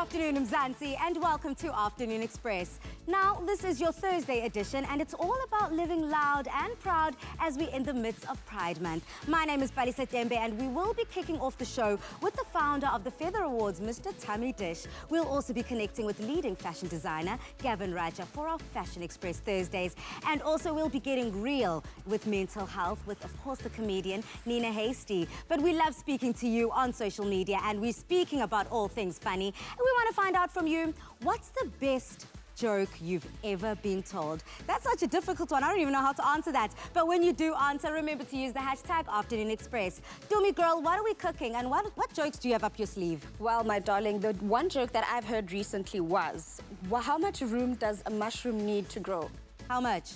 afternoon, Mzansi, and welcome to Afternoon Express. Now, this is your Thursday edition, and it's all about living loud and proud as we're in the midst of Pride Month. My name is Palisa Tembe, and we will be kicking off the show with the founder of the Feather Awards, Mr. Tammy Dish. We'll also be connecting with leading fashion designer Gavin Raja for our Fashion Express Thursdays. And also, we'll be getting real with mental health with, of course, the comedian Nina Hasty. But we love speaking to you on social media, and we're speaking about all things funny. And we want to find out from you, what's the best joke you've ever been told? That's such a difficult one. I don't even know how to answer that. But when you do answer, remember to use the hashtag Afternoon Express. Dumi girl, what are we cooking, and what jokes do you have up your sleeve? Well, my darling, the one joke that I've heard recently was, well, how much room does a mushroom need to grow? How much?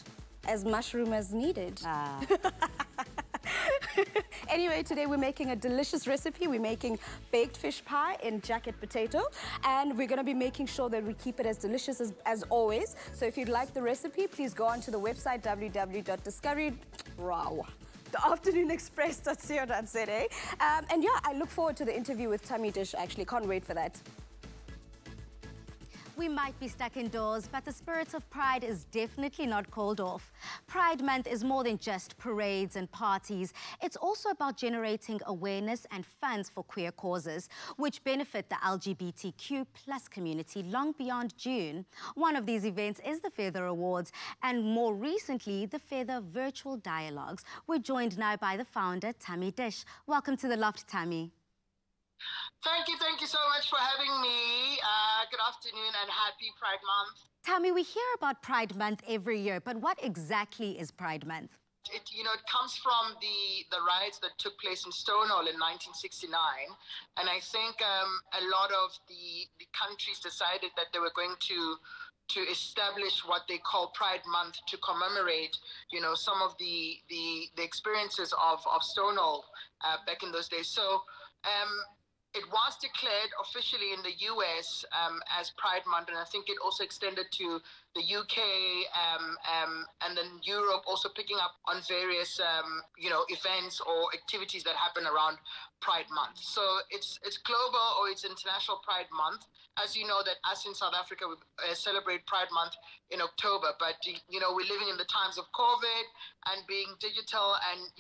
As mushroom as needed. Anyway, today we're making a delicious recipe. We're making baked fish pie in jacket potato, and we're going to be making sure that we keep it as delicious as always. So if you'd like the recipe, please go onto the website www.theafternoonexpress.co.za. And yeah, I look forward to the interview with Tammy Dish. Actually, can't wait for that. We might be stuck indoors, but the spirit of Pride is definitely not called off. Pride Month is more than just parades and parties. It's also about generating awareness and funds for queer causes, which benefit the LGBTQ+ community long beyond June. One of these events is the Feather Awards, and more recently, the Feather Virtual Dialogues. We're joined now by the founder, Tammy Dish. Welcome to the Loft, Tammy. Thank you so much for having me. Good afternoon and happy Pride Month. Tammy, we hear about Pride Month every year, but what exactly is Pride Month? It comes from the riots that took place in Stonewall in 1969. And I think a lot of the countries decided that they were going to establish what they call Pride Month to commemorate, some of the experiences of Stonewall back in those days. So it was declared officially in the US as Pride Month, and I think it also extended to the UK and then Europe, also picking up on various events or activities that happen around Pride Month. So it's global, or it's International Pride Month. As you know, that us in South Africa we celebrate Pride Month in October, but we're living in the times of COVID and being digital and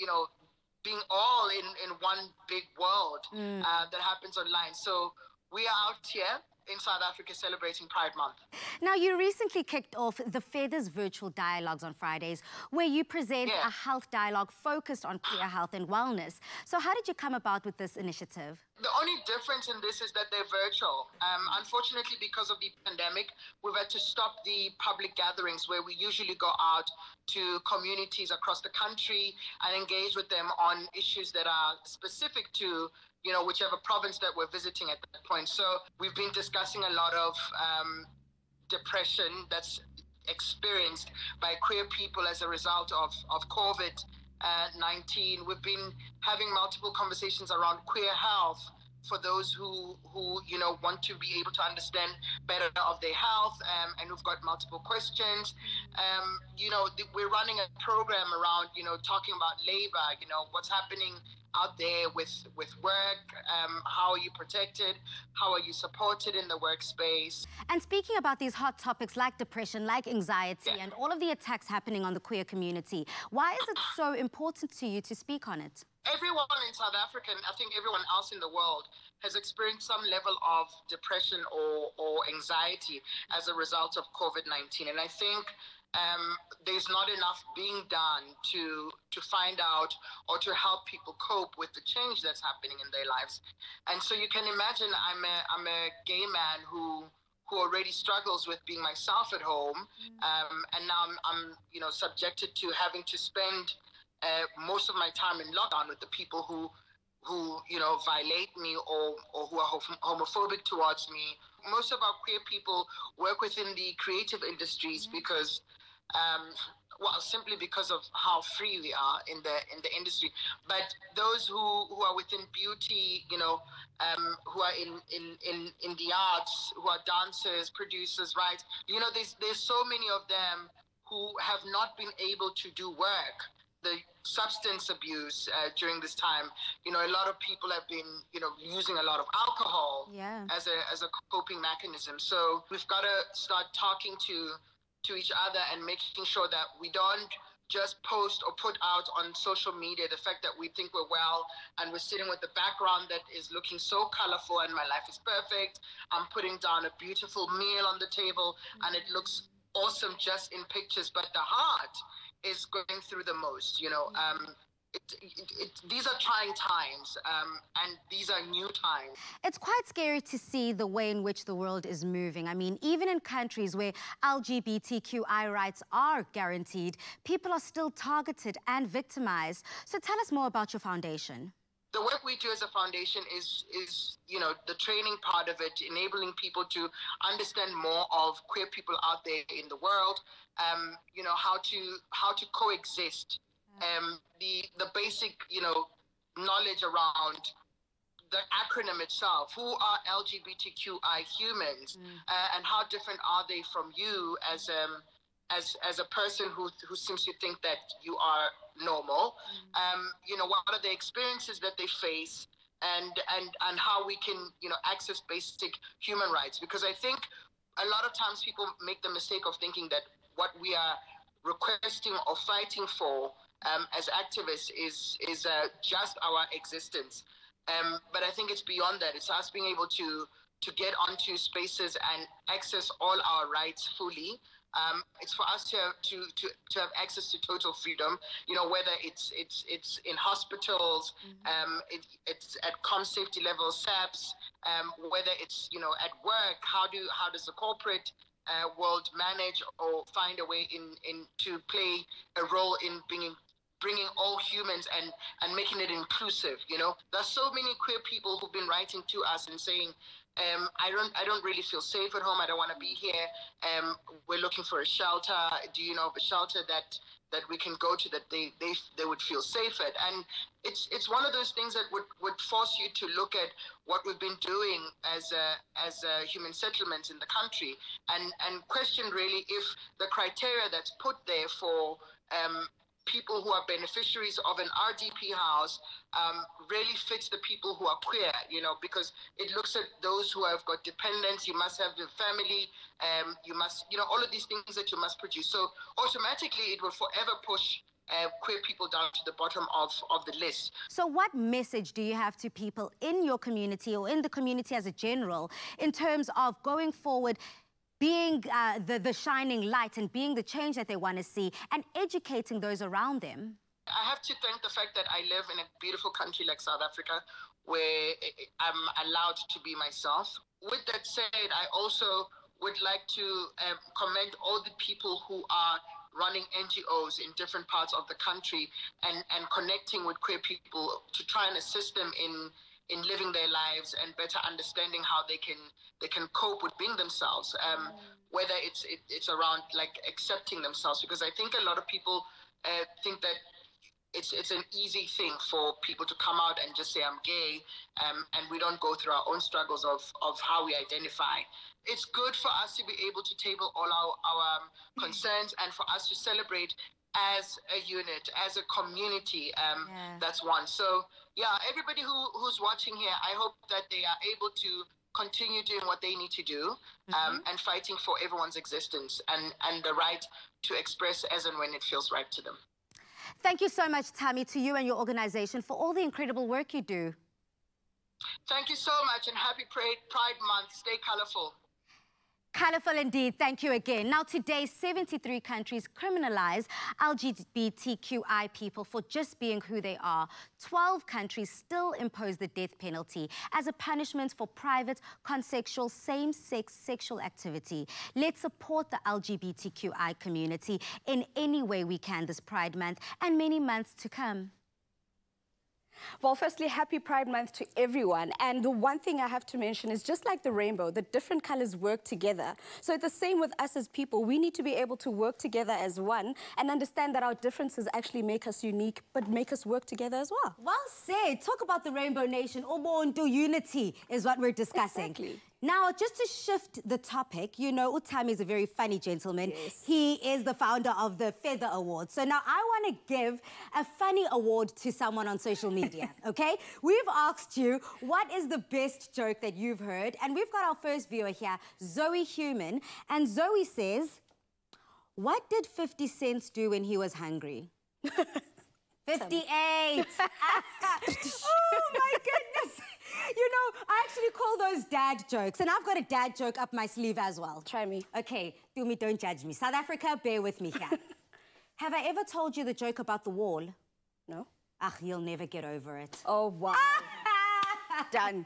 being all in one big world that happens online. So we are out here in South Africa celebrating Pride Month. Now, you recently kicked off the Feathers Virtual Dialogues on Fridays, where you present a health dialogue focused on queer health and wellness. So how did you come about with this initiative? The only difference in this is that they're virtual. Unfortunately, because of the pandemic, we've had to stop the public gatherings where we usually go out to communities across the country and engage with them on issues that are specific to whichever province that we're visiting at that point. So we've been discussing a lot of depression that's experienced by queer people as a result of COVID-19. We've been having multiple conversations around queer health for those who want to be able to understand better of their health, and who've got multiple questions. We're running a program around, talking about labor, what's happening out there with work, how are you protected, how are you supported in the workspace. And speaking about these hot topics like depression, like anxiety, and all of the attacks happening on the queer community, why is it so important to you to speak on it? Everyone in South Africa, and I think everyone else in the world, has experienced some level of depression or anxiety as a result of COVID-19. And I think there's not enough being done to find out or to help people cope with the change that's happening in their lives. And so you can imagine I'm a gay man who already struggles with being myself at home, and now I'm subjected to having to spend most of my time in lockdown with the people who violate me or who are homophobic towards me. Most of our queer people work within the creative industries because simply because of how free we are in the industry. But those who are within beauty, who are in the arts, who are dancers, producers, there's so many of them who have not been able to do work substance abuse during this time. You know, a lot of people have been, you know, using a lot of alcohol as a coping mechanism. So we've got to start talking to each other and making sure that we don't just post or put out on social media the fact that we think we're well and we're sitting with the background that is looking so colorful and my life is perfect. I'm putting down a beautiful meal on the table and it looks awesome just in pictures, but the heart is going through the most, you know. These are trying times, and these are new times. It's quite scary to see the way in which the world is moving. I mean, even in countries where LGBTQI rights are guaranteed, people are still targeted and victimized. So tell us more about your foundation. The work we do as a foundation is, you know, the training part of it, enabling people to understand more of queer people out there in the world, you know, how to coexist. The basic, you know, knowledge around the acronym itself. Who are LGBTQI humans, and how different are they from you as a person who seems to think that you are normal? You know, what are the experiences that they face, and how we can, you know, access basic human rights? Because I think a lot of times people make the mistake of thinking that what we are requesting or fighting for as activists is just our existence. But I think it's beyond that. It's us being able to get onto spaces and access all our rights fully. It's for us to have access to total freedom. You know, whether it's in hospitals, it's at comm safety level SAPs, whether it's, you know, at work. How does the corporate world manage or find a way in to play a role in bringing all humans and making it inclusive? You know, there's so many queer people who've been writing to us and saying, I don't really feel safe at home. I don't want to be here. We're looking for a shelter. Do you know of a shelter that we can go to that they would feel safe at? And it's one of those things that would force you to look at what we've been doing as human settlements in the country and question really if the criteria that's put there for people who are beneficiaries of an RDP house really fits the people who are queer, you know, because it looks at those who have got dependents. You must have the family, you must, you know, all of these things that you must produce. So automatically it will forever push queer people down to the bottom of the list. So what message do you have to people in your community or in the community as a general in terms of going forward, being the shining light and being the change that they want to see and educating those around them? I have to thank the fact that I live in a beautiful country like South Africa where I'm allowed to be myself. With that said, I also would like to commend all the people who are running NGOs in different parts of the country and connecting with queer people to try and assist them in living their lives and better understanding how they can cope with being themselves, whether it's around like accepting themselves, because I think a lot of people think that it's an easy thing for people to come out and just say I'm gay, and we don't go through our own struggles of how we identify. It's good for us to be able to table all our concerns and for us to celebrate as a unit, as a community, that's one. So yeah, everybody who's watching here, I hope that they are able to continue doing what they need to do, and fighting for everyone's existence and the right to express as and when it feels right to them. Thank you so much, Tammy, to you and your organization for all the incredible work you do. Thank you so much, and happy Pride Month. Stay colorful. Colourful indeed. Thank you again. Now, today, 73 countries criminalize LGBTQI people for just being who they are. 12 countries still impose the death penalty as a punishment for private, consensual, same-sex sexual activity. Let's support the LGBTQI community in any way we can this Pride Month and many months to come. Well, firstly, happy Pride Month to everyone. And the one thing I have to mention is just like the rainbow, the different colors work together. So it's the same with us as people. We need to be able to work together as one and understand that our differences actually make us unique, but make us work together as well. Well said. Talk about the Rainbow Nation. Ubuntu unity is what we're discussing. Exactly. Now, just to shift the topic, you know, Utami is a very funny gentleman. Yes. He is the founder of the Feather Award. So now I want to give a funny award to someone on social media, okay? We've asked you, what is the best joke that you've heard? And we've got our first viewer here, Zoe Human. And Zoe says, what did 50 Cent do when he was hungry? 58. Oh, my goodness. You know, I actually call those dad jokes, and I've got a dad joke up my sleeve as well. Try me. Okay, Tumi, don't judge me. South Africa, bear with me here. Have I ever told you the joke about the wall? No. Ach, you'll never get over it. Oh, wow. Done.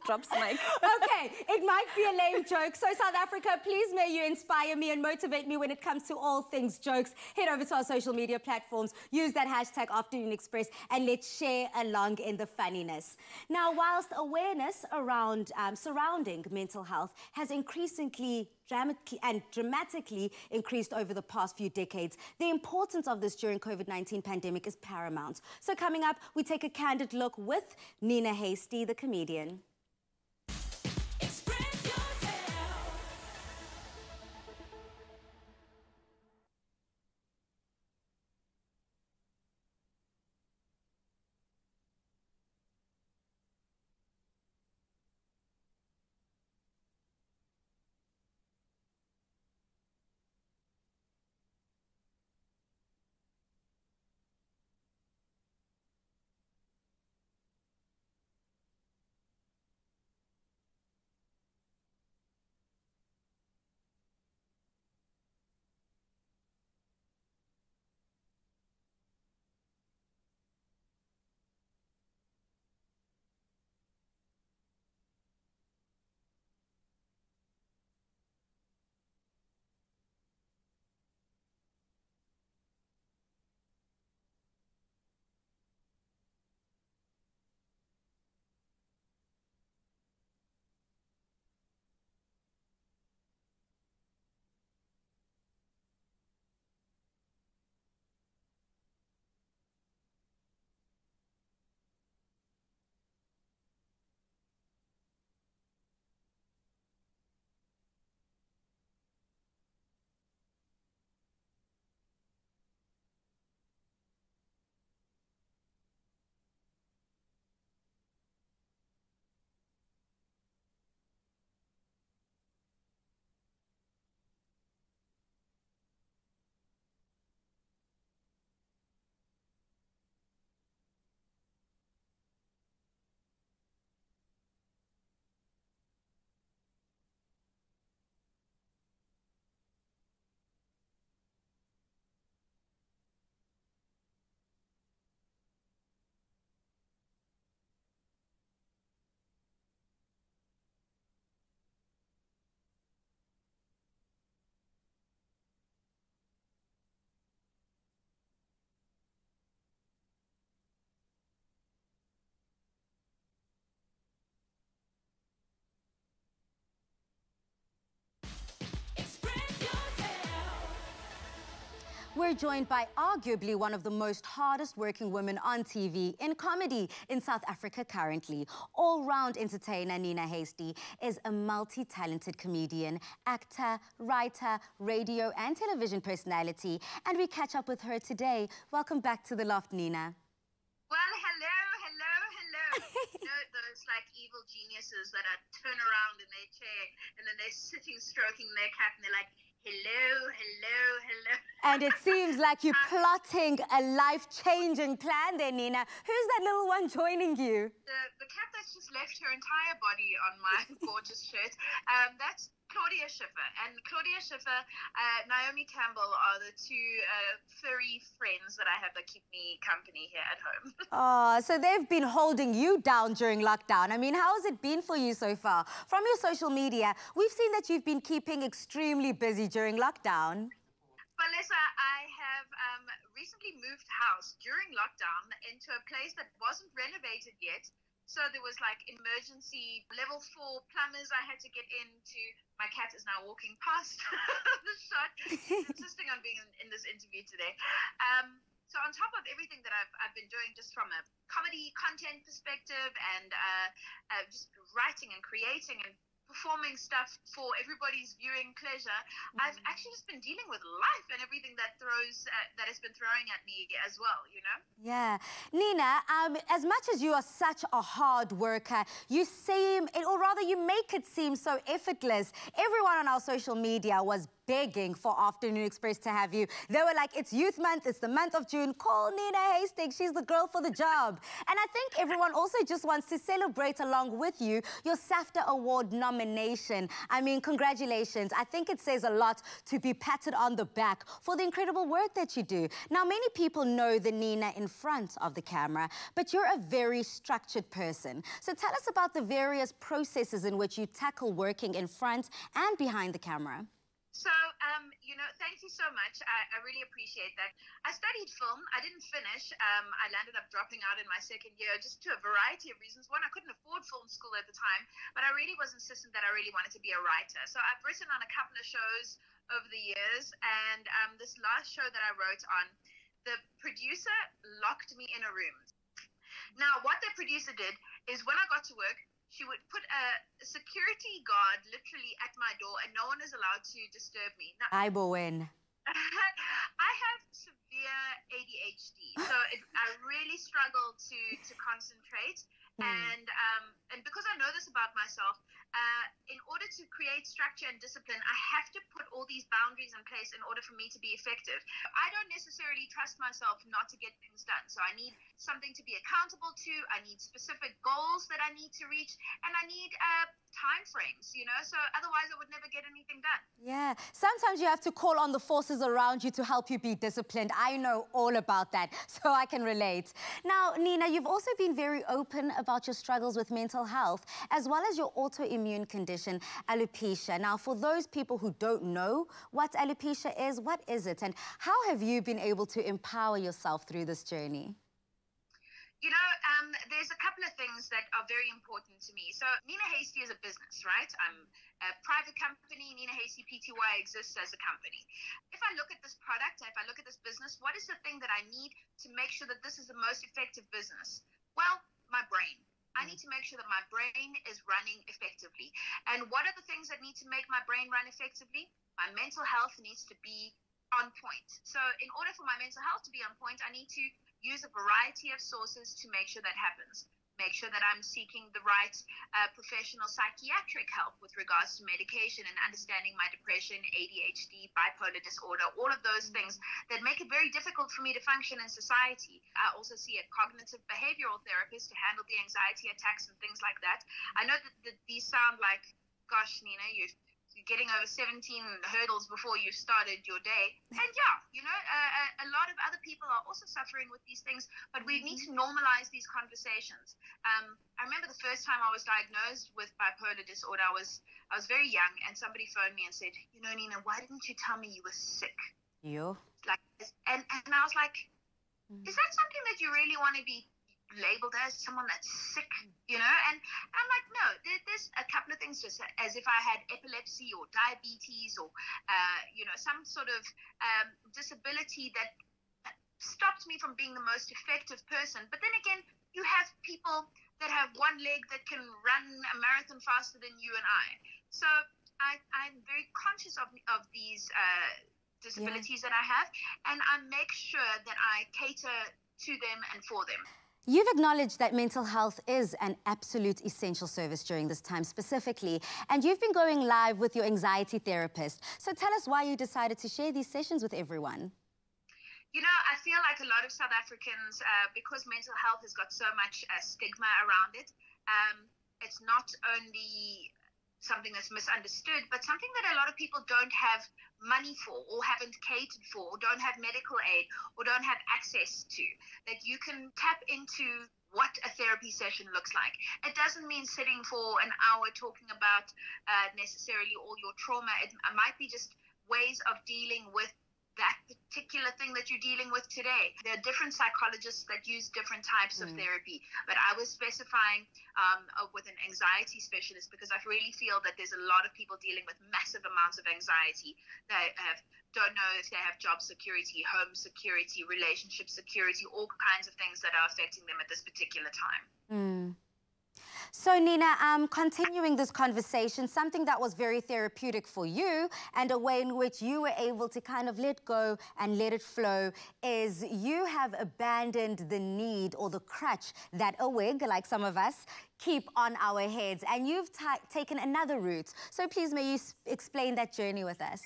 Drops mic. Okay, it might be a lame joke. So South Africa, please may you inspire me and motivate me when it comes to all things jokes. Head over to our social media platforms, use that hashtag Afternoon Express, and let's share along in the funniness. Now, whilst awareness around surrounding mental health has increasingly dramatically increased over the past few decades, the importance of this during COVID-19 pandemic is paramount. So coming up, we take a candid look with Nina Hasty, the comedian. We're joined by arguably one of the most hardest working women on TV in comedy in South Africa currently. All-round entertainer Nina Hasty is a multi-talented comedian, actor, writer, radio and television personality. And we catch up with her today. Welcome back to The Loft, Nina. Well, hello. You know, those like evil geniuses that are turn around in their chair and then they're sitting stroking their cat and they're like, hello. And it seems like you're plotting a life-changing plan there, Nina. Who's that little one joining you? The cat that's just left her entire body on my gorgeous shirt, that's Claudia Schiffer. And Claudia Schiffer, Naomi Campbell are the two furry friends that I have that keep me company here at home. Oh, so they've been holding you down during lockdown. I mean, how has it been for you so far? From your social media, we've seen that you've been keeping extremely busy during lockdown. Vanessa, I have recently moved house during lockdown into a place that wasn't renovated yet. So there was like emergency level 4 plumbers I had to get into. My cat is now walking past the shot. She's insisting on being in this interview today. So on top of everything that I've been doing, just from a comedy content perspective, and just writing and creating and performing stuff for everybody's viewing pleasure, I've actually just been dealing with life and everything that has been throwing at me as well, you know? Yeah. Nina, as much as you are such a hard worker, you seem, or rather you make it seem so effortless. Everyone on our social media was begging for Afternoon Express to have you. They were like, it's Youth Month, it's the month of June, call Nina Hastings, she's the girl for the job. And I think everyone also just wants to celebrate along with you your SAFTA Award nomination. I mean, congratulations. I think it says a lot to be patted on the back for the incredible work that you do. Now, many people know the Nina in front of the camera, but you're a very structured person. So tell us about the various processes in which you tackle working in front and behind the camera. So, you know, thank you so much. I really appreciate that. I studied film. I didn't finish. I landed up dropping out in my second year just to a variety of reasons. One, I couldn't afford film school at the time, but I really was insistent that I really wanted to be a writer. So I've written on a couple of shows over the years, and this last show that I wrote on, the producer locked me in a room. Now, what the producer did is when I got to work, she would put a security guard literally at my door, and no one is allowed to disturb me. Now, I win. I have severe ADHD, so I really struggle to concentrate. And because I know this about myself, in order to create structure and discipline, I have to put all these boundaries in place in order for me to be effective. I don't necessarily trust myself not to get things done. So I need something to be accountable to. I need specific goals that I need to reach, and I need time frames, you know, so otherwise I would never get anything done. Yeah, sometimes you have to call on the forces around you to help you be disciplined. I know all about that, so I can relate. Now, Nina, you've also been very open about your struggles with mental health, as well as your autoimmune condition, alopecia. Now, for those people who don't know what alopecia is, what is it, and how have you been able to empower yourself through this journey? You know, there's a couple of things that are very important to me. So Nina Hasty is a business, right? I'm a private company. Nina Hasty Pty exists as a company. If I look at this product, if I look at this business, what is the thing that I need to make sure that this is the most effective business? Well, my brain. I need to make sure that my brain is running effectively. And what are the things that need to make my brain run effectively? My mental health needs to be on point. So in order for my mental health to be on point, I need to use a variety of sources to make sure that happens. Make sure that I'm seeking the right professional psychiatric help with regards to medication and understanding my depression, ADHD, bipolar disorder, all of those things that make it very difficult for me to function in society. I also see a cognitive behavioral therapist to handle the anxiety attacks and things like that. I know that these sound like, gosh, Nina, you're getting over 17 hurdles before you started your day. And yeah, you know, a lot of other people are also suffering with these things, but we need to normalize these conversations. I remember the first time I was diagnosed with bipolar disorder, I was very young, and somebody phoned me and said, you know, Nina, why didn't you tell me you were sick? You? Like, and I was like, is that something that you really want to be labeled as, someone that's sick, you know? And I'm like, no, there's a couple of things, just as if I had epilepsy or diabetes or you know, some sort of disability that stopped me from being the most effective person. But then again, you have people that have one leg that can run a marathon faster than you and I. So I'm very conscious of these disabilities that I have, and I make sure that I cater to them and for them. You've acknowledged that mental health is an absolute essential service during this time specifically, and you've been going live with your anxiety therapist. So tell us why you decided to share these sessions with everyone. You know, I feel like a lot of South Africans, because mental health has got so much stigma around it, it's not only something that's misunderstood, but something that a lot of people don't have money for, or haven't catered for, or don't have medical aid, or don't have access to, that you can tap into what a therapy session looks like. It doesn't mean sitting for an hour talking about necessarily all your trauma. It might be just ways of dealing with that particular thing that you're dealing with today. There are different psychologists that use different types of therapy, but I was specifying with an anxiety specialist because I really feel that there's a lot of people dealing with massive amounts of anxiety that don't know if they have job security, home security, relationship security, all kinds of things that are affecting them at this particular time. So, Nina, continuing this conversation, something that was very therapeutic for you and a way in which you were able to kind of let go and let it flow is you have abandoned the need or the crutch that a wig, like some of us, keep on our heads, and you've taken another route. So please, may you explain that journey with us?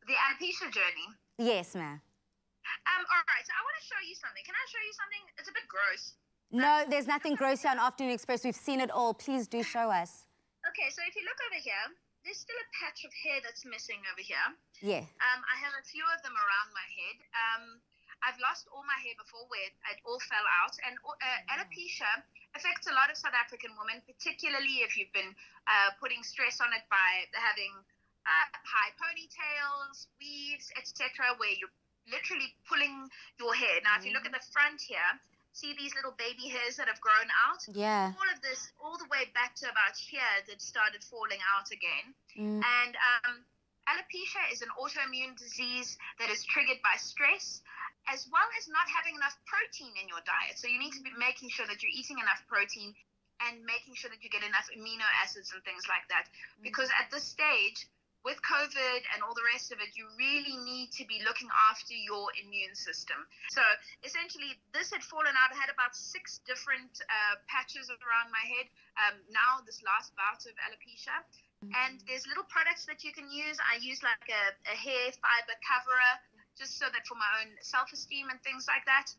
The alopecia journey? Yes, ma'am. All right, so I want to show you something. Can I show you something? It's a bit gross. No, there's nothing gross here on Afternoon Express. We've seen it all. Please do show us. Okay, so if you look over here, there's still a patch of hair that's missing over here. Yeah. I have a few of them around my head. I've lost all my hair before where it all fell out. And alopecia affects a lot of South African women, particularly if you've been putting stress on it by having high ponytails, weaves, etc., where you're literally pulling your hair. Now, if you look at the front here, see these little baby hairs that have grown out? Yeah. All of this, all the way back to about here, that started falling out again. And alopecia is an autoimmune disease that is triggered by stress, as well as not having enough protein in your diet. So you need to be making sure that you're eating enough protein and making sure that you get enough amino acids and things like that. Because at this stage, with COVID and all the rest of it, you really need to be looking after your immune system. So essentially, this had fallen out. I had about 6 different patches around my head. Now, this last bout of alopecia. And there's little products that you can use. I use like a hair fiber coverer, just so that for my own self-esteem and things like that.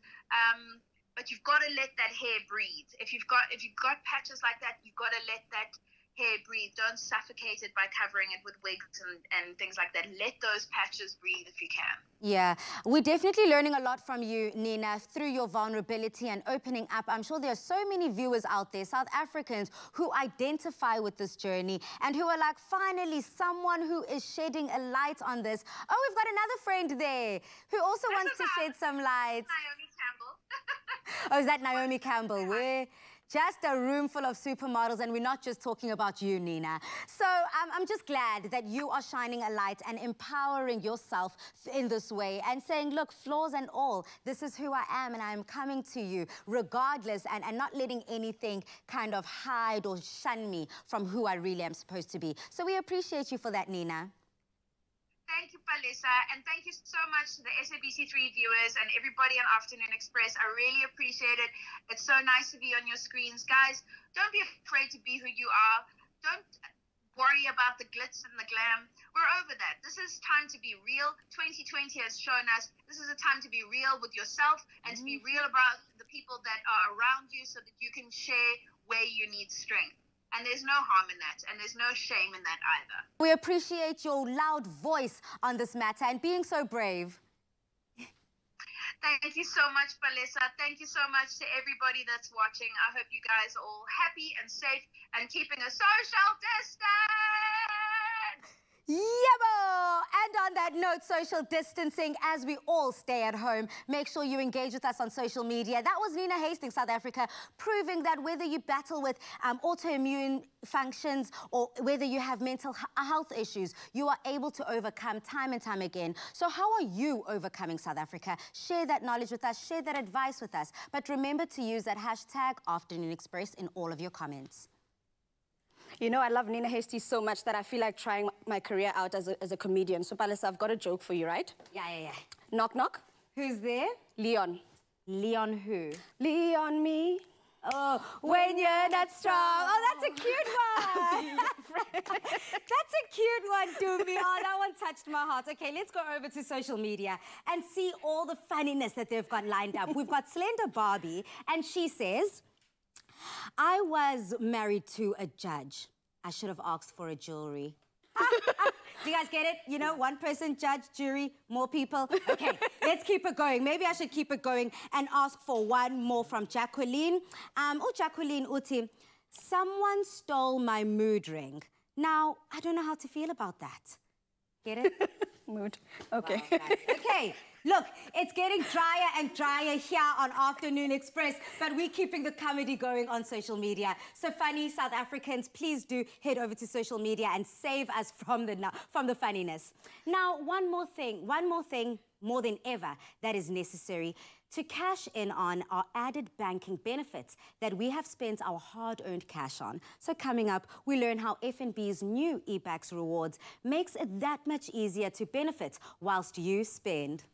But you've got to let that hair breathe. If you've got patches like that, you've got to let that hair breathe. Don't suffocate it by covering it with wigs and things like that. Let those patches breathe if you can. Yeah, we're definitely learning a lot from you, Nina, through your vulnerability and opening up. I'm sure there are so many viewers out there, South Africans, who identify with this journey and who are like, finally, someone who is shedding a light on this. Oh, we've got another friend there who also wants to shed some light. Naomi Campbell. Oh, is that Naomi Campbell? We're just a room full of supermodels, and we're not just talking about you, Nina. So I'm just glad that you are shining a light and empowering yourself in this way and saying, look, flaws and all, this is who I am, and I am coming to you regardless, and not letting anything kind of hide or shun me from who I really am supposed to be. So we appreciate you for that, Nina. Thank you, Palisa, and thank you so much to the SABC3 viewers and everybody on Afternoon Express. I really appreciate it. It's so nice to be on your screens. Guys, don't be afraid to be who you are. Don't worry about the glitz and the glam. We're over that. This is time to be real. 2020 has shown us this is a time to be real with yourself and to be real about the people that are around you so that you can share where you need strength. And there's no harm in that, and there's no shame in that either. We appreciate your loud voice on this matter and being so brave. Thank you so much, Palisa. Thank you so much to everybody that's watching. I hope you guys are all happy and safe and keeping a social distance. Yabo! And on that note, social distancing as we all stay at home. Make sure you engage with us on social media. That was Nina Hasty, South Africa, proving that whether you battle with autoimmune functions or whether you have mental health issues, you are able to overcome time and time again. So how are you overcoming, South Africa? Share that knowledge with us, share that advice with us. But remember to use that hashtag Afternoon Express in all of your comments. You know, I love Nina Hasty so much that I feel like trying my career out as a comedian. So, Palisa, I've got a joke for you, right? Yeah. Knock, knock. Who's there? Leon. Leon who? Leon me. Oh, when you're not strong. Oh, that's a cute one. That's a cute one, Dumi. Oh, that one touched my heart. Okay, let's go over to social media and see all the funniness that they've got lined up. We've got Slender Barbie, and she says, I was married to a judge. I should have asked for a jewelry. Do you guys get it? You know, one person, judge, jury, more people. Okay, let's keep it going. Maybe I should keep it going and ask for one more from Jacqueline. Jacqueline Uti, someone stole my mood ring. Now, I don't know how to feel about that. Get it? Mood. Okay. Well done. Okay, look, it's getting drier and drier here on Afternoon Express, but we're keeping the comedy going on social media. So funny South Africans, please do head over to social media and save us from the funniness. Now, one more thing, more than ever, that is necessary to cash in on our added banking benefits that we have spent our hard-earned cash on. So coming up, we learn how FNB's new eBags rewards makes it that much easier to benefit whilst you spend.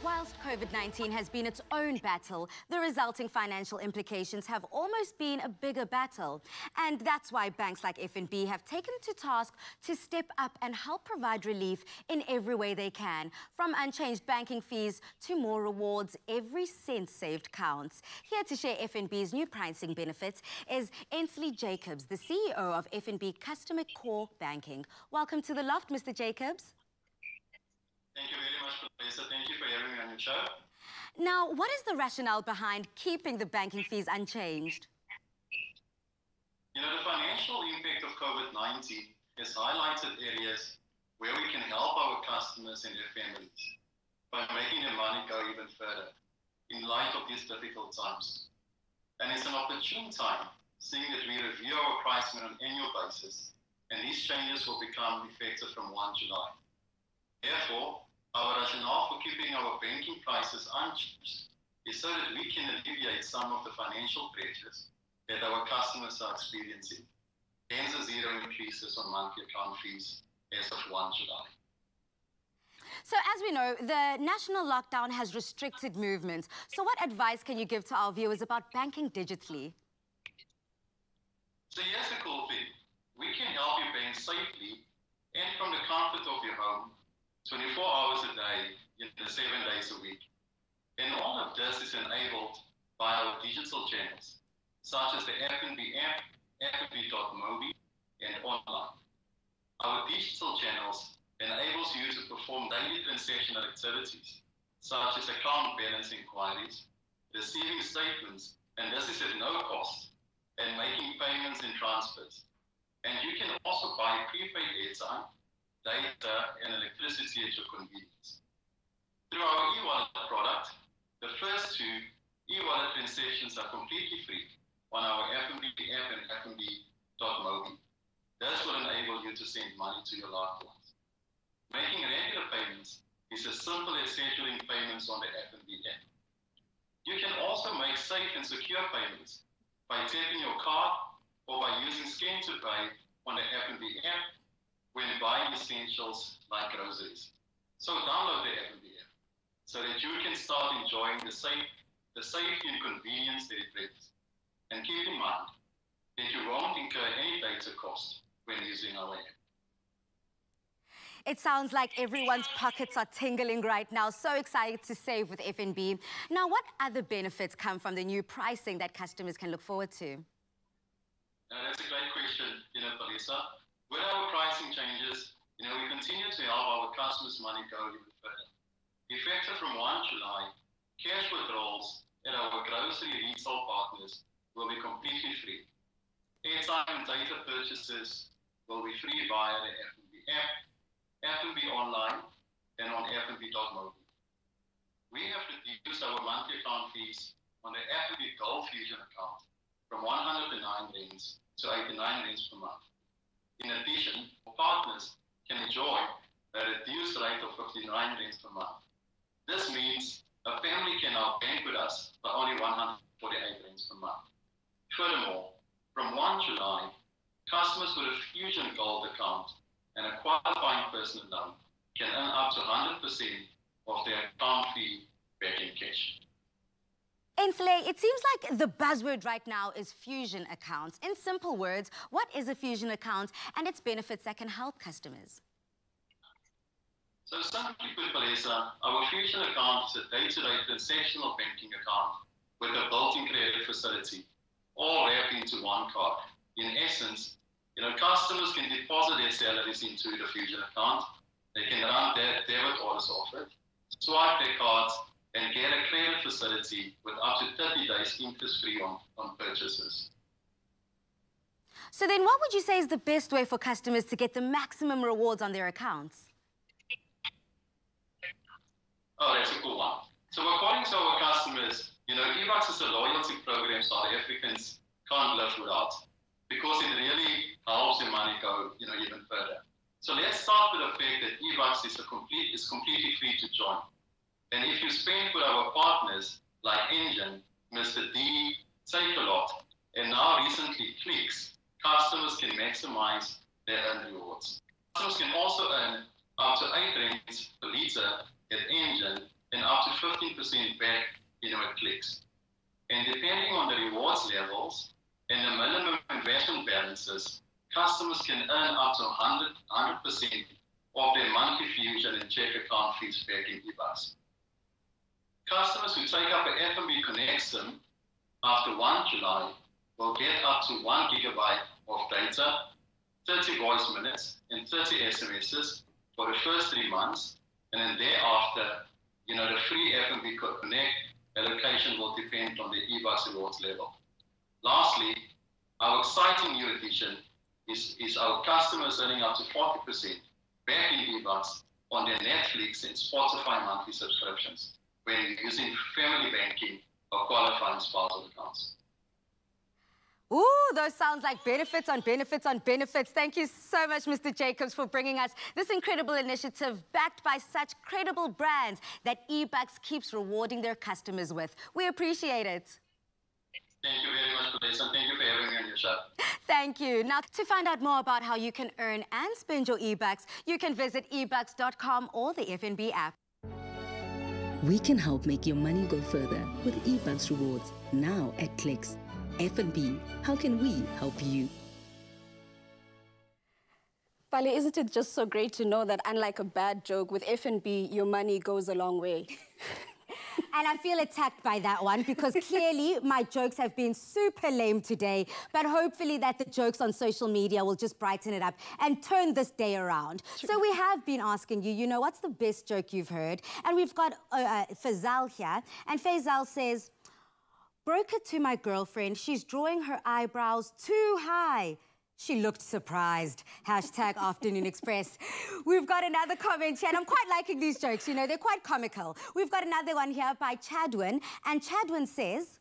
Whilst COVID-19 has been its own battle, the resulting financial implications have almost been a bigger battle. And that's why banks like FNB have taken it to task to step up and help provide relief in every way they can. From unchanged banking fees to more rewards, every cent saved counts. Here to share FNB's new pricing benefits is Ainsley Jacobs, the CEO of FNB Customer Core Banking. Welcome to the loft, Mr. Jacobs. Thank you very much, Professor. Thank you for having me on your show. Now, what is the rationale behind keeping the banking fees unchanged? You know, the financial impact of COVID-19 has highlighted areas where we can help our customers and their families by making their money go even further in light of these difficult times. And it's an opportune time, seeing that we review our pricing on an annual basis, and these changes will become effective from 1 July. Therefore, our rationale for keeping our banking prices unchanged is so that we can alleviate some of the financial pressures that our customers are experiencing. Hence the zero increases on monthly account fees as of 1 July. So as we know, the national lockdown has restricted movement. So what advice can you give to our viewers about banking digitally? So here's the cool thing. We can help you bank safely and from the comfort of your home 24 hours a day, 7 days a week. And all of this is enabled by our digital channels, such as the FNB app, FNB.mobi, and online. Our digital channels enables you to perform daily transactional activities, such as account balance inquiries, receiving statements, and this is at no cost, and making payments and transfers. And you can also buy prepaid airtime, data, and electricity at your convenience. Through our e-wallet product, the first two e-wallet transactions are completely free on our FNB app and FNB F&B.mobi. This will enable you to send money to your loved ones. Making regular payments is as simple as scheduling payments on the F&B app. You can also make safe and secure payments by tapping your card or by using Scan to Pay on the F&B app when buying essentials like groceries. So download the F&B app so that you can start enjoying the safety and convenience that it brings. And keep in mind that you won't incur any data cost when using our app. It sounds like everyone's pockets are tingling right now. So excited to save with F&B. Now, what other benefits come from the new pricing that customers can look forward to? That's a great question, Palisa. With our pricing changes, we continue to help our customers' money go even further. Effective from 1 July, cash withdrawals at our grocery retail partners will be completely free. Airtime and data purchases will be free via the F&B app, F&B online, and on F&B.mobi. We have reduced our monthly account fees on the F&B Gold Fusion account from 109 rands to 89 rands per month. In addition, partners can enjoy a reduced rate of 59 rands per month. This means a family can now bank with us for only 148 rands per month. Furthermore, from 1 July, customers with a Fusion Gold account and a qualifying personal loan can earn up to 100% of their account fee back in cash. Ainsley, it seems like the buzzword right now is Fusion accounts. In simple words, what is a Fusion account and its benefits that can help customers? So simply put, Palisa, our Fusion account is a day-to-day transactional banking account with a built-in credit facility, all wrapped into one card. In essence, customers can deposit their salaries into the Fusion account. They can run their debit orders off it, swipe their cards, and get a credit facility with up to 30 days interest-free on purchases. So then what would you say is the best way for customers to get the maximum rewards on their accounts? Oh, that's a cool one. So according to our customers, eBucks is a loyalty program South Africans can't live without, because it really helps their money go, even further. So let's start with the fact that eBucks is completely free to join. And if you spend with our partners like Engine, Mr. D, Takealot, and now recently Clicks, customers can maximize their earned rewards. Customers can also earn up to 8 rands per litre at Engine and up to 15% back, at Clicks. And depending on the rewards levels and the minimum investment balances, customers can earn up to 100% of their monthly Fusion and check account fees back in eBucks. Customers who take up an F&B Connect SIM after 1 July will get up to 1 gigabyte of data, 30 voice minutes, and 30 SMSs for the first 3 months. And then thereafter, the free F&B Connect allocation will depend on the eBucks rewards level. Lastly, our exciting new addition is our customers earning up to 40% back in eBucks on their Netflix and Spotify monthly subscriptions when using family banking or qualifying spousal accounts. Ooh, those sounds like benefits on benefits on benefits. Thank you so much, Mr. Jacobs, for bringing us this incredible initiative backed by such credible brands that eBucks keeps rewarding their customers with. We appreciate it. Thank you very much, Palisa, and thank you for having me on your show. Thank you. Now, to find out more about how you can earn and spend your eBucks, you can visit ebucks.com or the F&B app. We can help make your money go further with eBucks rewards now at Clicks. F&B, how can we help you? Pali, isn't it just so great to know that unlike a bad joke, with F&B, your money goes a long way? And I feel attacked by that one because clearly my jokes have been super lame today, but hopefully that the jokes on social media will just brighten it up and turn this day around. True. So we have been asking you, what's the best joke you've heard? And we've got Faisal here, and Faisal says, broke it to my girlfriend, she's drawing her eyebrows too high. She looked surprised. Hashtag Afternoon Express. We've got another comment here, and I'm quite liking these jokes, they're quite comical. We've got another one here by Chadwin, and Chadwin says,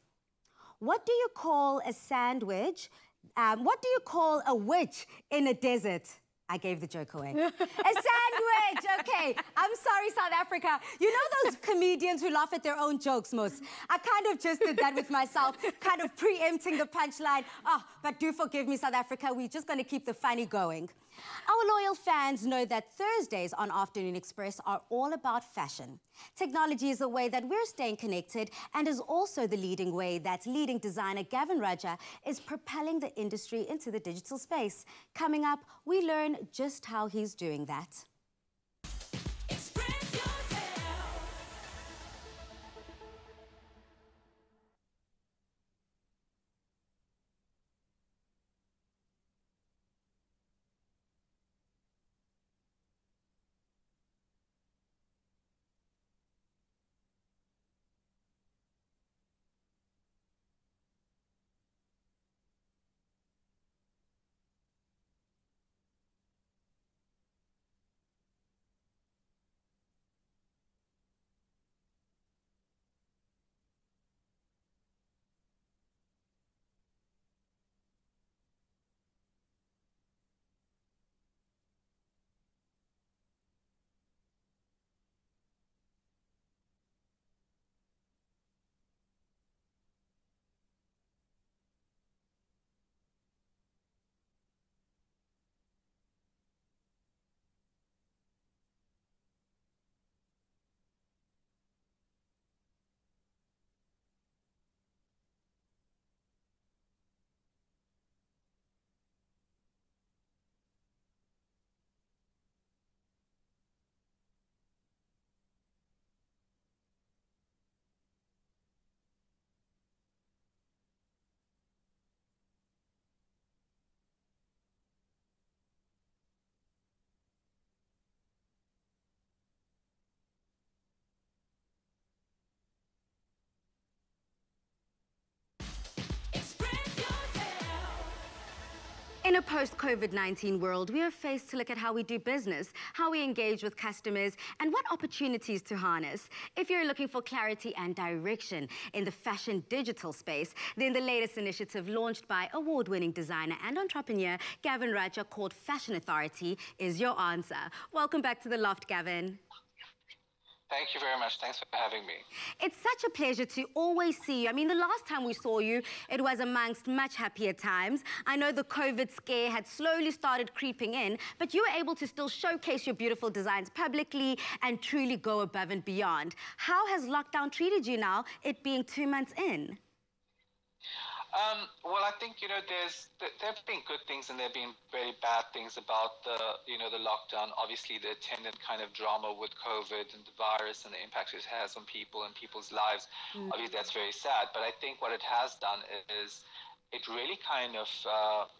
what do you call a sandwich What do you call a witch in a desert? I gave the joke away. A sandwich, okay. I'm sorry, South Africa. You know those comedians who laugh at their own jokes, Mus? I kind of just did that with myself, kind of preempting the punchline. Oh, but do forgive me, South Africa. We're just going to keep the funny going. Our loyal fans know that Thursdays on Afternoon Express are all about fashion. Technology is a way that we're staying connected and is also the leading way that leading designer Gavin Raja is propelling the industry into the digital space. Coming up, we learn just how he's doing that. In a post-COVID-19 world, we are faced to look at how we do business, how we engage with customers, and what opportunities to harness. If you're looking for clarity and direction in the fashion digital space, then the latest initiative launched by award-winning designer and entrepreneur Gavin Raja called Fashion Authority is your answer. Welcome back to The Loft, Gavin. Thank you very much. Thanks for having me. It's such a pleasure to always see you. I mean, the last time we saw you, it was amongst much happier times. I know the COVID scare had slowly started creeping in, but you were able to still showcase your beautiful designs publicly and truly go above and beyond. How has lockdown treated you now, it being 2 months in? Well, I think, there have been good things and there have been very bad things about the lockdown. Obviously, the attendant kind of drama with COVID and the virus and the impact it has on people and people's lives. Obviously, that's very sad. But I think what it has done is it really kind of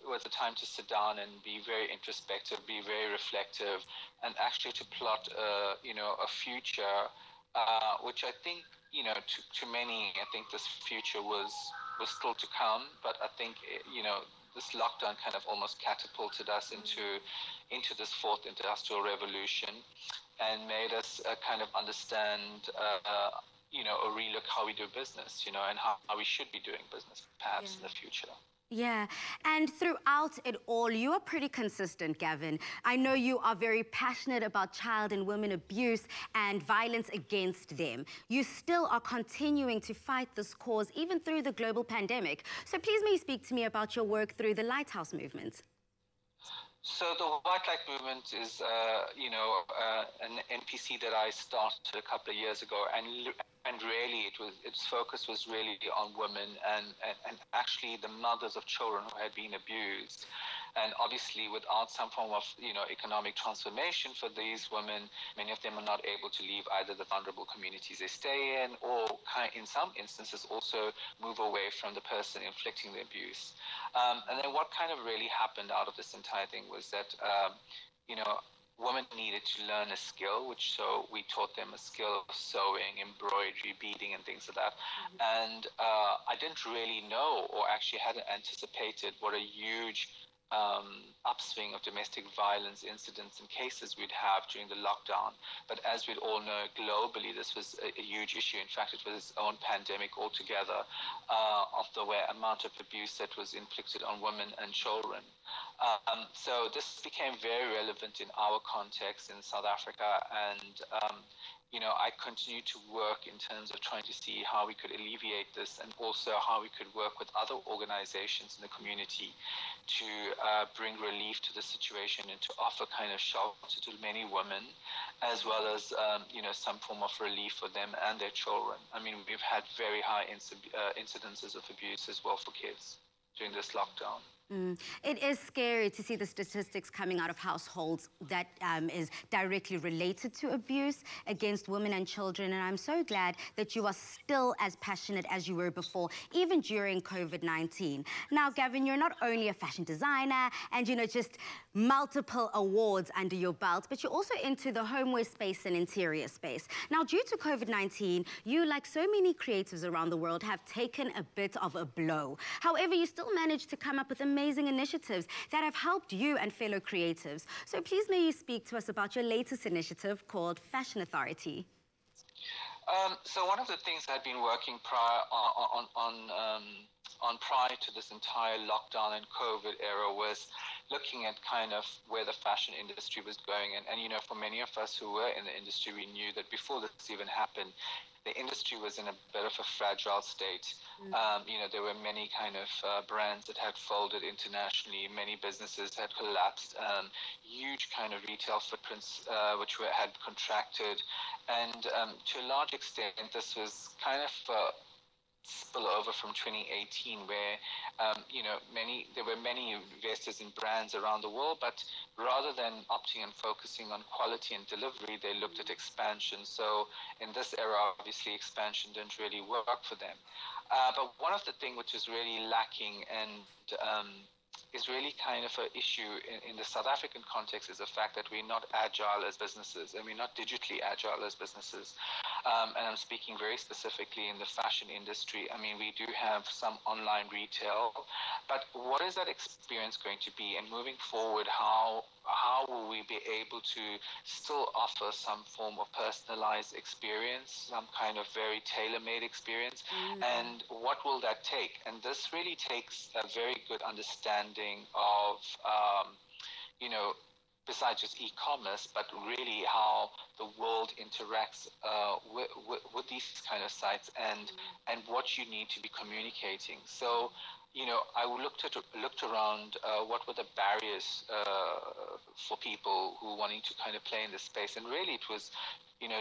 was a time to sit down and be very introspective, be very reflective, and actually to plot, a future, which I think, to many, I think this future was still to come, but I think, this lockdown kind of almost catapulted us into this fourth industrial revolution and made us kind of understand, or relook how we do business, and how we should be doing business perhaps in the future. Yeah, and throughout it all, you are pretty consistent, Gavin. I know you are very passionate about child and women abuse and violence against them. You still are continuing to fight this cause even through the global pandemic. So please may you speak to me about your work through the Lighthouse movement. So the White Light Movement is, an NPC that I started a couple of years ago, and really its focus was really on women and actually the mothers of children who had been abused. And obviously, without some form of, economic transformation for these women, many of them are not able to leave either the vulnerable communities they stay in, or in some instances also move away from the person inflicting the abuse. And then what kind of really happened out of this entire thing was that, women needed to learn a skill, so we taught them a skill of sewing, embroidery, beading, and things like that. And I didn't really know, or actually hadn't anticipated, what a huge upswing of domestic violence incidents and cases we'd have during the lockdown. But as we'd all know, globally, this was a huge issue. In fact, it was its own pandemic altogether of the amount of abuse that was inflicted on women and children. So this became very relevant in our context in South Africa, and I continue to work in terms of trying to see how we could alleviate this, and also how we could work with other organizations in the community to bring relief to the situation and to offer kind of shelter to many women, as well as some form of relief for them and their children. I mean, we've had very high incidences of abuse as well for kids during this lockdown. It is scary to see the statistics coming out of households that is directly related to abuse against women and children. And I'm so glad that you are still as passionate as you were before, even during COVID-19. Now, Gavin, you're not only a fashion designer and, just multiple awards under your belt, but you're also into the homeware space and interior space. Now, due to COVID-19, you, like so many creatives around the world, have taken a bit of a blow. However, you still managed to come up with amazing initiatives that have helped you and fellow creatives. So please may you speak to us about your latest initiative called Fashion Authority. So one of the things I'd been working prior to this entire lockdown and COVID era was looking at kind of where the fashion industry was going. And for many of us who were in the industry, we knew that before this even happened, the industry was in a bit of a fragile state. There were many kind of brands that had folded internationally, many businesses had collapsed, huge kind of retail footprints which had contracted. And to a large extent, this was kind of spillover from 2018, where there were many investors in brands around the world, but rather than opting and focusing on quality and delivery, they looked at expansion. So in this era, obviously expansion didn't really work for them. But one of the things which is really lacking and is really kind of an issue in the South African context is the fact that we're not agile as businesses, and we're not digitally agile as businesses. And I'm speaking very specifically in the fashion industry. I mean, we do have some online retail, but what is that experience going to be? And moving forward, how will we be able to still offer some form of personalized experience, some kind of very tailor-made experience? And what will that take? And this really takes a very good understanding of, besides just e-commerce, but really how the world interacts with these kind of sites, and what you need to be communicating. So, I looked around what were the barriers for people who wanting to kind of play in this space, and really it was,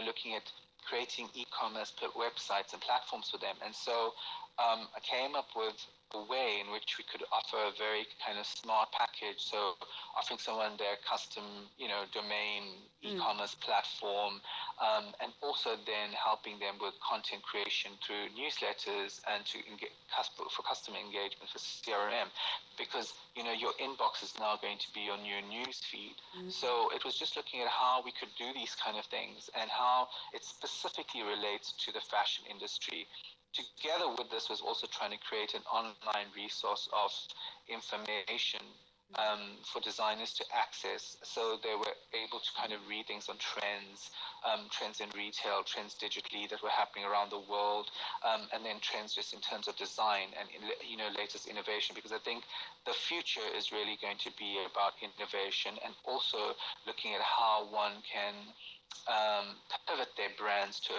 looking at creating e-commerce websites and platforms for them. And so I came up with a way in which we could offer a very kind of smart package. So offering someone their custom, domain e-commerce platform, and also then helping them with content creation through newsletters and for customer engagement for CRM, because your inbox is now going to be your new news feed. So it was just looking at how we could do these kind of things and how it specifically relates to the fashion industry. Together with this was also trying to create an online resource of information for designers to access, so they were able to kind of read things on trends in retail, trends digitally that were happening around the world, and then trends just in terms of design and latest innovation, because I think the future is really going to be about innovation and also looking at how one can pivot their brands to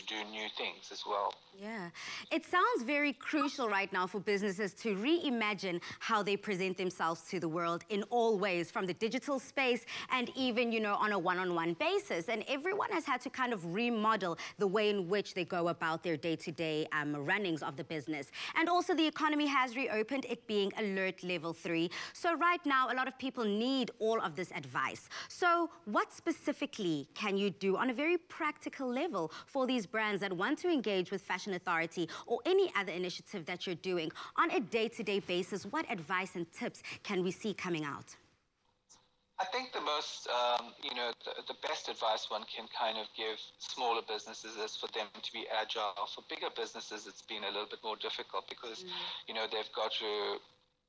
do new things as well. Yeah, it sounds very crucial right now for businesses to reimagine how they present themselves to the world in all ways, from the digital space and even, on a one-on-one basis. And everyone has had to kind of remodel the way in which they go about their day-to-day runnings of the business. And also the economy has reopened, it being alert level 3. So right now, a lot of people need all of this advice. So what specifically can you do on a very practical level for these brands that want to engage with Fashion Authority or any other initiative that you're doing on a day-to-day basis? What advice and tips can we see coming out? I think the most, the best advice one can kind of give smaller businesses is for them to be agile. For bigger businesses, it's been a little bit more difficult because, they've got to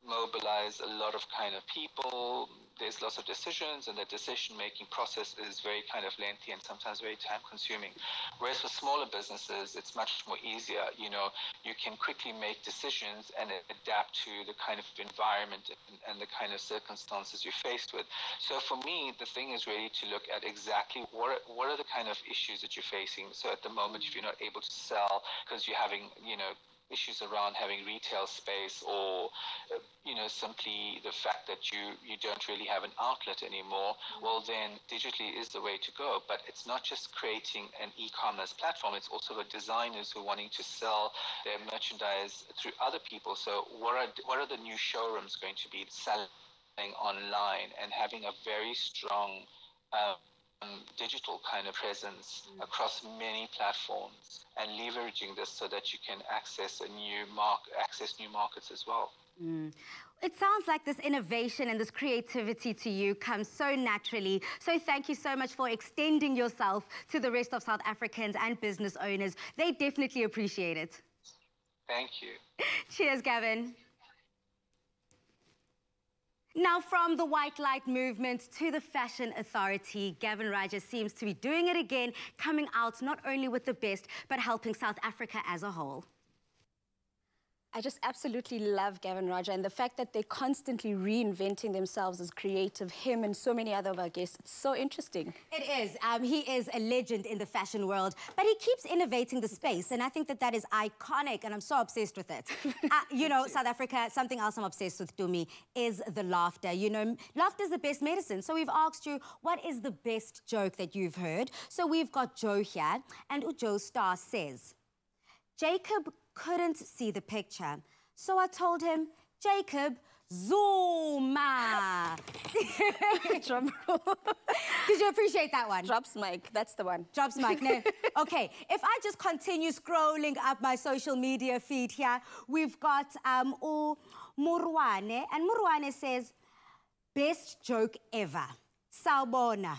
mobilize a lot of kind of people. There's lots of decisions, and the decision-making process is very kind of lengthy and sometimes very time-consuming. Whereas for smaller businesses, it's much more easier. You know, you can quickly make decisions and adapt to the kind of environment and the kind of circumstances you're faced with. So for me, the thing is really to look at exactly what are the kind of issues that you're facing. So at the moment, if you're not able to sell because you're having, you know, issues around having retail space, or you know, simply the fact that you don't really have an outlet anymore, well then digitally is the way to go. But it's not just creating an e-commerce platform, it's also the designers who are wanting to sell their merchandise through other people. So what are the new showrooms going to be selling online, and having a very strong digital kind of presence across many platforms, and leveraging this so that you can access new markets as well. It sounds like this innovation and this creativity to you comes so naturally. So thank you so much for extending yourself to the rest of South Africans and business owners. They definitely appreciate it. Thank you. Cheers, Gavin. Now, from the white light movement to the fashion authority, Gavin Raja seems to be doing it again, coming out not only with the best, but helping South Africa as a whole. I just absolutely love Gavin Raja, and the fact that they're constantly reinventing themselves as creative, him and so many other of our guests. It's so interesting. It is. He is a legend in the fashion world, but he keeps innovating the space, and I think that that is iconic, and I'm so obsessed with it. You know, South Africa, something else I'm obsessed with, Dumi, is the laughter. You know, laughter is the best medicine. So we've asked you, what is the best joke that you've heard? So we've got Joe here, and Joe Star says, Jacob couldn't see the picture, so I told him, Jacob, zooma. Drum roll. Did you appreciate that one? Drops mic, that's the one. Drops mic, no. Okay, if I just continue scrolling up my social media feed here, we've got Murwane, and Murwane says, best joke ever. Sawubona.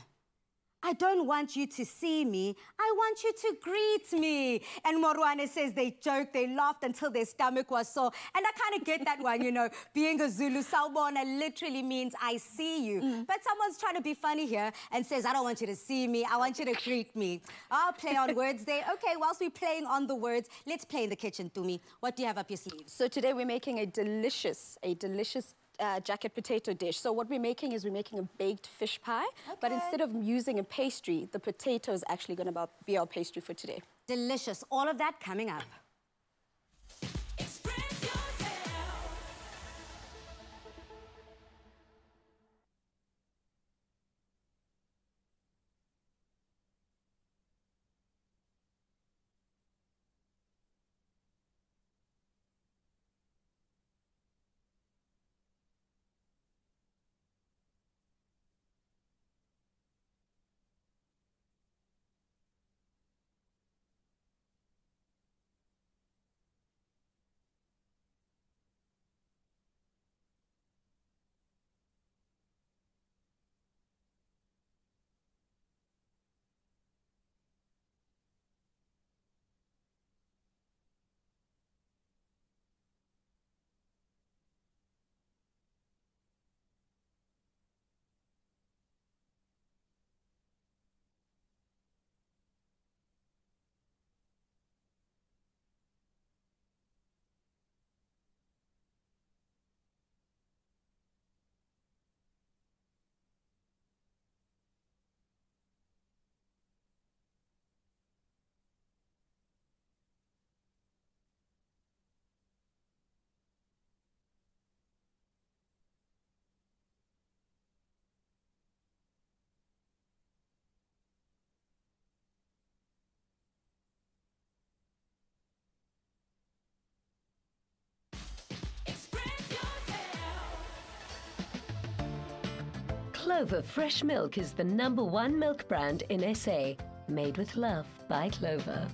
I don't want you to see me, I want you to greet me. And Morwane says they joked, they laughed until their stomach was sore. And I kind of get that one, you know, being a Zulu, Sawubona literally means I see you. But someone's trying to be funny here and says, I don't want you to see me, I want you to greet me. I'll play on words there. Okay, whilst we're playing on the words, let's play in the kitchen, Tumi. What do you have up your sleeve? So today we're making a delicious jacket potato dish. So what we're making is we're making a baked fish pie, but instead of using a pastry, the potato is actually going to be our pastry for today. Delicious. All of that coming up. Clover Fresh Milk is the #1 milk brand in SA. Made with love by Clover.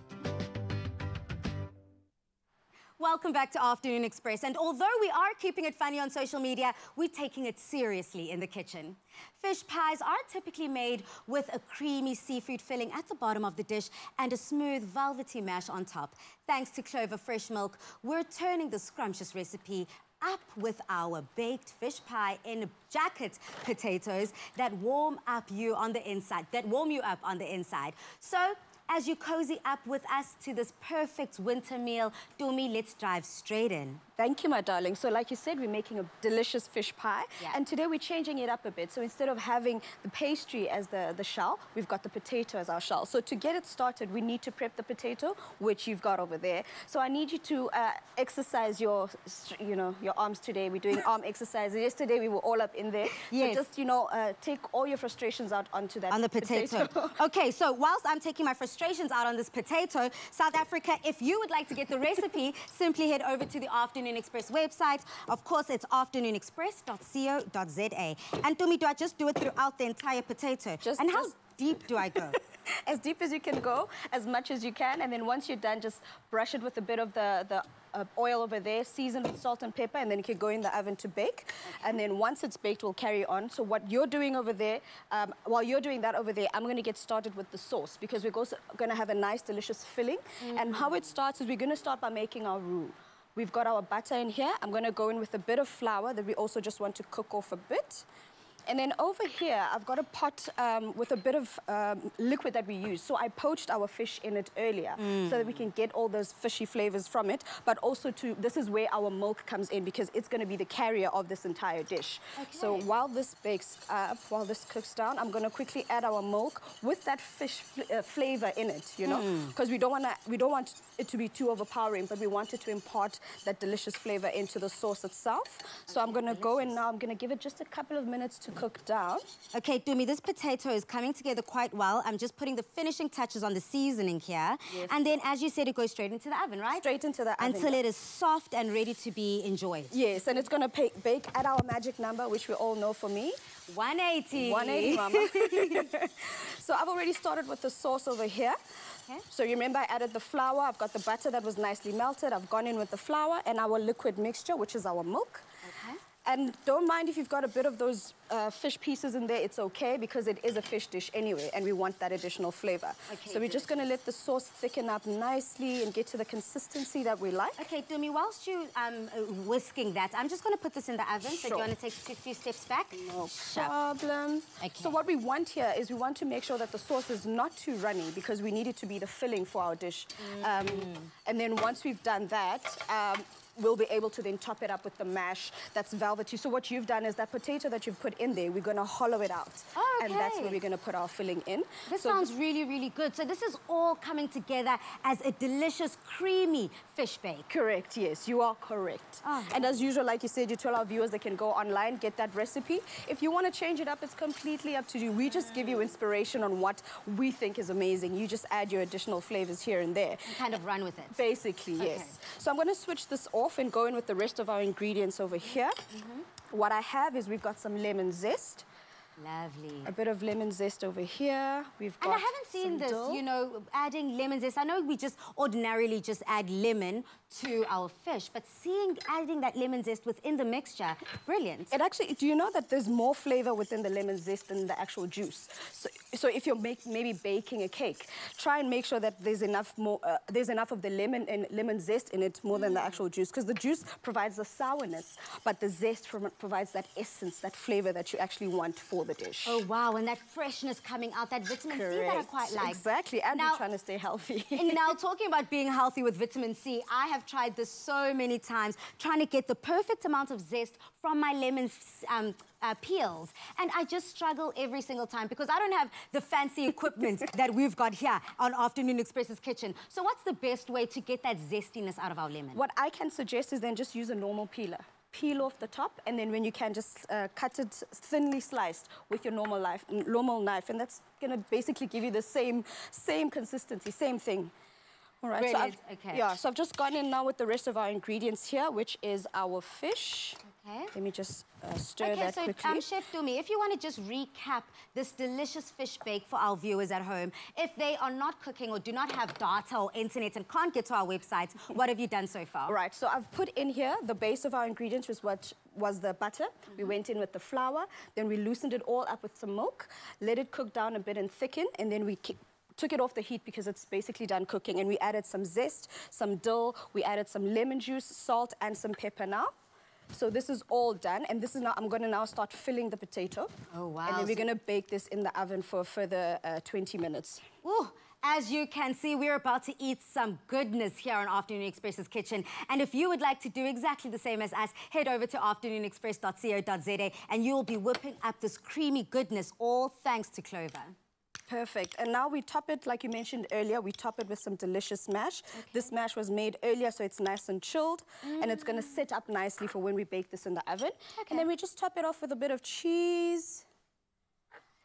Welcome back to Afternoon Express. And although we are keeping it funny on social media, we're taking it seriously in the kitchen. Fish pies are typically made with a creamy seafood filling at the bottom of the dish and a smooth velvety mash on top. Thanks to Clover Fresh Milk, we're turning the scrumptious recipe up with our baked fish pie in jacket potatoes that warm you up on the inside. So, as you cozy up with us to this perfect winter meal, Tumi, let's dive straight in. Thank you, my darling. So like you said, we're making a delicious fish pie. Yeah. And today we're changing it up a bit. So instead of having the pastry as the shell, we've got the potato as our shell. So to get it started, we need to prep the potato, which you've got over there. So I need you to exercise your arms today. We're doing arm exercises. Yesterday we were all up in there. Yes. So just, take all your frustrations out onto that potato. Okay, so whilst I'm taking my frustrations out on this potato, South Africa, if you would like to get the recipe, simply head over to the Afternoon Express website. Of course, it's afternoonexpress.co.za. And Tumi, do I just do it throughout the entire potato? How deep do I go? As deep as you can go, as much as you can. And then once you're done, just brush it with a bit of the oil over there, seasoned with salt and pepper, and then you can go in the oven to bake. Okay. And then once it's baked, we'll carry on. So what you're doing over there, while you're doing that over there, I'm going to get started with the sauce, because we're also going to have a nice, delicious filling. And how it starts is we're going to start by making our roux. We've got our butter in here. I'm going to go in with a bit of flour that we also just want to cook off a bit. And then over here, I've got a pot with a bit of liquid that we use. So I poached our fish in it earlier so that we can get all those fishy flavors from it. But also, this is where our milk comes in, because it's going to be the carrier of this entire dish. Okay. So while this bakes up, while this cooks down, I'm going to quickly add our milk with that fish flavor in it, you know, because we don't want it to be too overpowering, but we want it to impart that delicious flavor into the sauce itself. So I'm going to go in now. I'm going to give it just a couple of minutes to cook down. Okay, Tumi, this potato is coming together quite well. I'm just putting the finishing touches on the seasoning here. Yes. And then, as you said, it goes straight into the oven, right? Straight into the oven. Until it is soft and ready to be enjoyed. Yes, and it's going to bake at our magic number, which we all know for me. 180. 180, mama. So I've already started with the sauce over here. Okay. So remember, I added the flour. I've got the butter that was nicely melted. I've gone in with the flour and our liquid mixture, which is our milk. Okay. And don't mind if you've got a bit of those fish pieces in there, it's okay, because it is a fish dish anyway, and we want that additional flavor. Okay, so we're just going to let the sauce thicken up nicely and get to the consistency that we like. Okay, Tumi, whilst you whisking that, I'm just going to put this in the oven. Sure. So do you want to take a few steps back? No problem. Okay. So what we want here is we want to make sure that the sauce is not too runny, because we need it to be the filling for our dish. And then once we've done that, we'll be able to then top it up with the mash that's velvety. So what you've done is that potato that you've put in there, we're going to hollow it out. Oh, okay. And that's where we're going to put our filling in. This sounds really, really good. So this is all coming together as a delicious, creamy fish bake. Correct, yes. You are correct. Oh. And as usual, like you said, you tell our viewers they can go online, get that recipe. If you want to change it up, it's completely up to you. We just give you inspiration on what we think is amazing. You just add your additional flavors here and there. And kind of run with it. Basically, okay. Yes. So I'm going to switch this off and go in with the rest of our ingredients over here. What I have is we've got some lemon zest. Lovely. A bit of lemon zest over here. We've got. And I haven't seen this, you know, adding lemon zest. I know we just ordinarily just add lemon to our fish, but adding that lemon zest within the mixture, brilliant. It actually, do you know that there's more flavor within the lemon zest than the actual juice? So if you're maybe baking a cake, try and make sure that there's enough of the lemon zest in it more than the actual juice, because the juice provides the sourness, but the zest provides that essence, that flavor that you actually want for the dish. Oh, wow, and that freshness coming out, that vitamin C that I quite like. Exactly, and we're trying to stay healthy. Now, talking about being healthy with vitamin C, I have tried this so many times, trying to get the perfect amount of zest from my lemon peels, and I just struggle every single time because I don't have the fancy equipment that we've got here on Afternoon Express's kitchen. So what's the best way to get that zestiness out of our lemon? What I can suggest is then just use a normal peeler. Peel off the top, and then when you can just cut it thinly sliced with your normal knife, and that's gonna basically give you the same consistency, same thing. All right, so I've just gone in now with the rest of our ingredients here, which is our fish. Okay. Let me just stir that quickly. Chef Tumi, if you want to just recap this delicious fish bake for our viewers at home, if they are not cooking or do not have data or internet and can't get to our website, what have you done so far? Right, so I've put in here the base of our ingredients, was the butter. We went in with the flour, then we loosened it all up with some milk, let it cook down a bit and thicken, and then we took it off the heat because it's basically done cooking, and we added some zest, some dill, we added some lemon juice, salt, and some pepper now. So this is all done, and this is now, I'm gonna now start filling the potato. Oh, wow. And then we're gonna bake this in the oven for a further 20 minutes. Ooh, as you can see, we're about to eat some goodness here on Afternoon Express's kitchen. And if you would like to do exactly the same as us, head over to afternoonexpress.co.za and you'll be whipping up this creamy goodness, all thanks to Clover. Perfect. And now we top it, like you mentioned earlier, we top it with some delicious mash. Okay. This mash was made earlier, so it's nice and chilled. And it's going to set up nicely for when we bake this in the oven. Okay. And then we just top it off with a bit of cheese.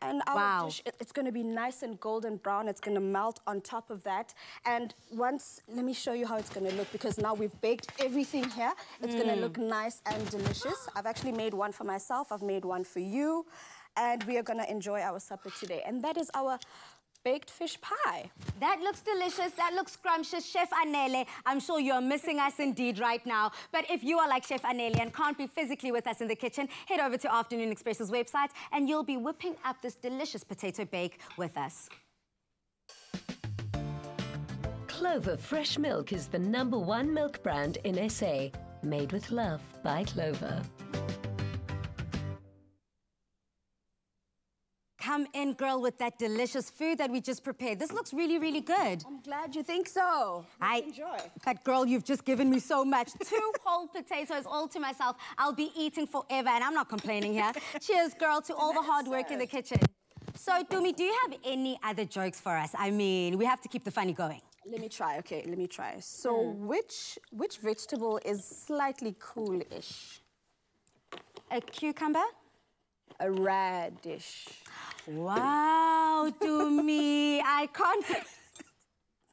And our dish, it's going to be nice and golden brown. It's going to melt on top of that. And once, let me show you how it's going to look, because now we've baked everything here. It's going to look nice and delicious. I've actually made one for myself. I've made one for you. And we are going to enjoy our supper today. And that is our baked fish pie. That looks delicious. That looks scrumptious. Chef Anele, I'm sure you're missing us indeed right now. But if you are like Chef Anele and can't be physically with us in the kitchen, head over to Afternoon Express's website and you'll be whipping up this delicious potato bake with us. Clover Fresh Milk is the #1 milk brand in SA. Made with love by Clover. Come in, girl, with that delicious food that we just prepared. This looks really, really good. I'm glad you think so. Enjoy. But, girl, you've just given me so much. 2 whole potatoes all to myself. I'll be eating forever, and I'm not complaining here. Cheers, girl, to all the hard work in the kitchen. So, Dumi, do you have any other jokes for us? I mean, we have to keep the funny going. Let me try, okay, let me try. So, which vegetable is slightly cool-ish? A cucumber? A radish. Wow, Dumi, I can't...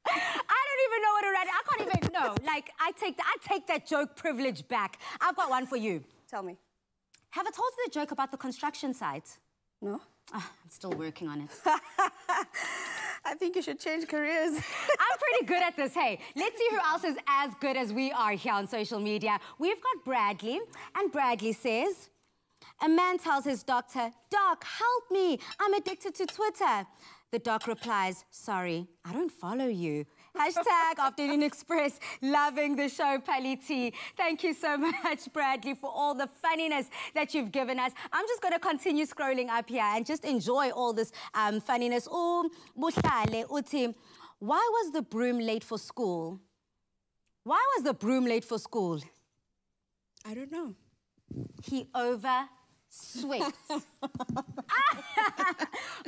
I don't even know what a radish... I can't even know. Like, I take that joke privilege back. I've got one for you. Tell me. Have I told you the joke about the construction site? No. I'm still working on it. I think you should change careers. I'm pretty good at this, hey. Let's see who else is as good as we are here on social media. We've got Bradley, and Bradley says... A man tells his doctor, "Doc, help me, I'm addicted to Twitter." The doc replies, "Sorry, I don't follow you." Hashtag Afternoon Express, loving the show, Pali T. Thank you so much, Bradley, for all the funniness that you've given us. I'm just going to continue scrolling up here and just enjoy all this funniness. Oh, Buhlale, Uti, why was the broom late for school? Why was the broom late for school? I don't know. He overswept.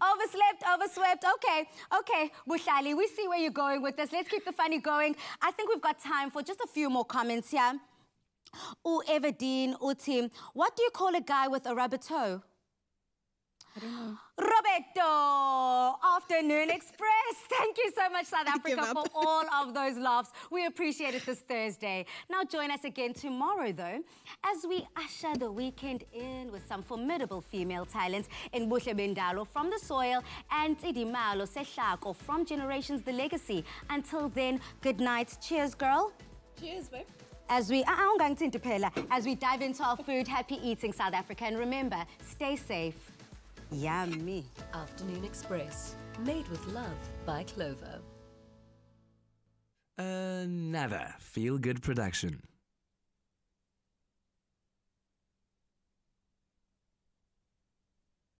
Overswept. Okay, Buhlali, we see where you're going with this. Let's keep the funny going. I think we've got time for just a few more comments here. Everdeen, Uti, what do you call a guy with a rubber toe? I don't know. Roberto, Afternoon Express. Thank you so much, South Africa, for all of those laughs. We appreciate it this Thursday. Now join us again tomorrow, though, as we usher the weekend in with some formidable female talents in Buhle Bendalo from The Soil and Tidimalo Sehlako from Generations The Legacy. Until then, good night. Cheers, girl. Cheers, babe. As we dive into our food, happy eating, South Africa. And remember, stay safe. Yummy. Afternoon Express. Made with love by Clover. Another feel-good production.